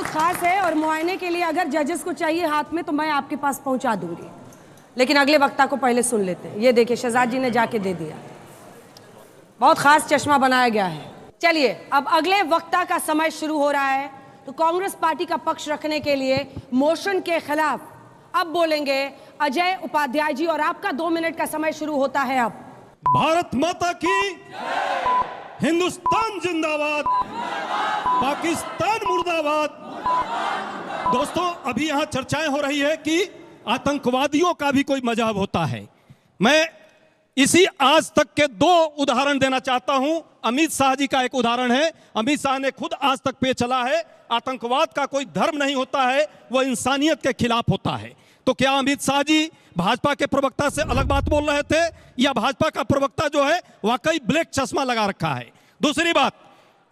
बहुत खास है और मुआयने के लिए अगर जजेस को चाहिए हाथ में तो मैं आपके पास पहुंचा दूंगी, लेकिन अगले वक्ता को पहले सुन लेते हैं। ये देखिए शहजाद जी ने जाके दे दिया, बहुत खास चश्मा बनाया गया है। चलिए अब अगले वक्ता का समय शुरू हो रहा है। तो कांग्रेस पार्टी का पक्ष रखने के लिए मोशन के खिलाफ अब बोलेंगे अजय उपाध्याय जी, और आपका 2 मिनट का समय शुरू होता है अब। भारत माता की, हिंदुस्तान जिंदाबाद, पाकिस्तान मुर्दाबाद। दोस्तों, अभी यहां चर्चाएं हो रही है कि आतंकवादियों का भी कोई मजहब होता है। मैं इसी आज तक के 2 उदाहरण देना चाहता हूं। अमित शाह जी का एक उदाहरण है। अमित शाह ने खुद आज तक पे चला है, आतंकवाद का कोई धर्म नहीं होता है, वह इंसानियत के खिलाफ होता है। तो क्या अमित शाह जी भाजपा के प्रवक्ता से अलग बात बोल रहे थे, या भाजपा का प्रवक्ता जो है वाकई ब्लैक चश्मा लगा रखा है? दूसरी बात,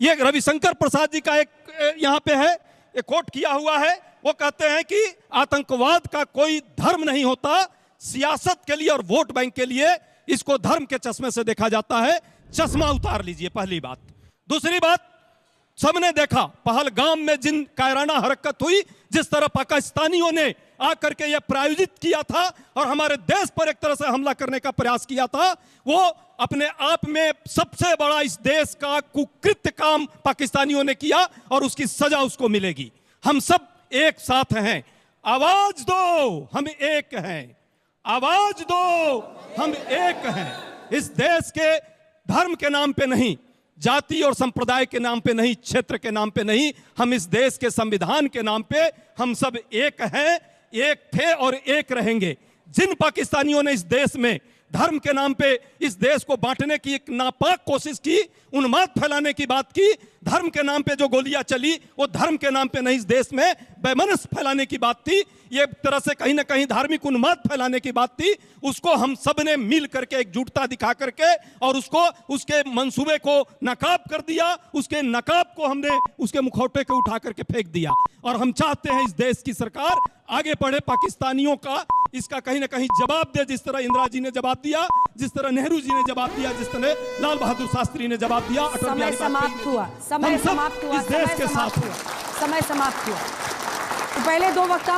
ये रविशंकर प्रसाद जी का एक यहां पे है, एक कोट किया हुआ है। वो कहते हैं कि आतंकवाद का कोई धर्म नहीं होता, सियासत के लिए और वोट बैंक के लिए इसको धर्म के चश्मे से देखा जाता है। चश्मा उतार लीजिए, पहली बात। दूसरी बात, सबने देखा पहलगाम में जिन कायराना हरकत हुई, जिस तरह पाकिस्तानियों ने आकर के यह प्रायोजित किया था और हमारे देश पर एक तरह से हमला करने का प्रयास किया था, वो अपने आप में सबसे बड़ा इस देश का कुकृत्य काम पाकिस्तानियों ने किया और उसकी सजा उसको मिलेगी। हम सब एक साथ हैं, आवाज दो, हम एक हैं, आवाज दो, हम एक हैं। इस देश के धर्म के नाम पे नहीं, जाति और संप्रदाय के नाम पे नहीं, क्षेत्र के नाम पे नहीं, हम इस देश के संविधान के नाम पे हम सब एक हैं, एक थे और एक रहेंगे। जिन पाकिस्तानियों ने इस देश में धर्म के नाम पे इस देश को बांटने की एक नापाक कोशिश की, उन्माद फैलाने की बात की, धर्म के नाम पे जो गोलियां चली वो धर्म के नाम पे नहीं, इस देश में बेमनस फैलाने की बात थी, ये तरह से कहीं ना कहीं धार्मिक उन्माद फैलाने की बात थी। उसको हम सब ने मिल करके एकजुटता दिखा करके और उसको उसके मंसूबे को नकाब कर दिया, उसके नकाब को हमने उसके मुखौटे को उठा करके फेंक दिया। और हम चाहते हैं इस देश की सरकार आगे बढ़े, पाकिस्तानियों का इसका कहीं ना कहीं जवाब दे, जिस तरह इंदिरा जी ने जवाब दिया, जिस तरह नेहरू जी ने जवाब दिया, जिस तरह लाल बहादुर शास्त्री ने जवाब दिया। समय समाप्त हुआ, समय समाप्त हुआ, इस देश के साथ समय समाप्त हुआ। तो पहले 2 वक्ताओं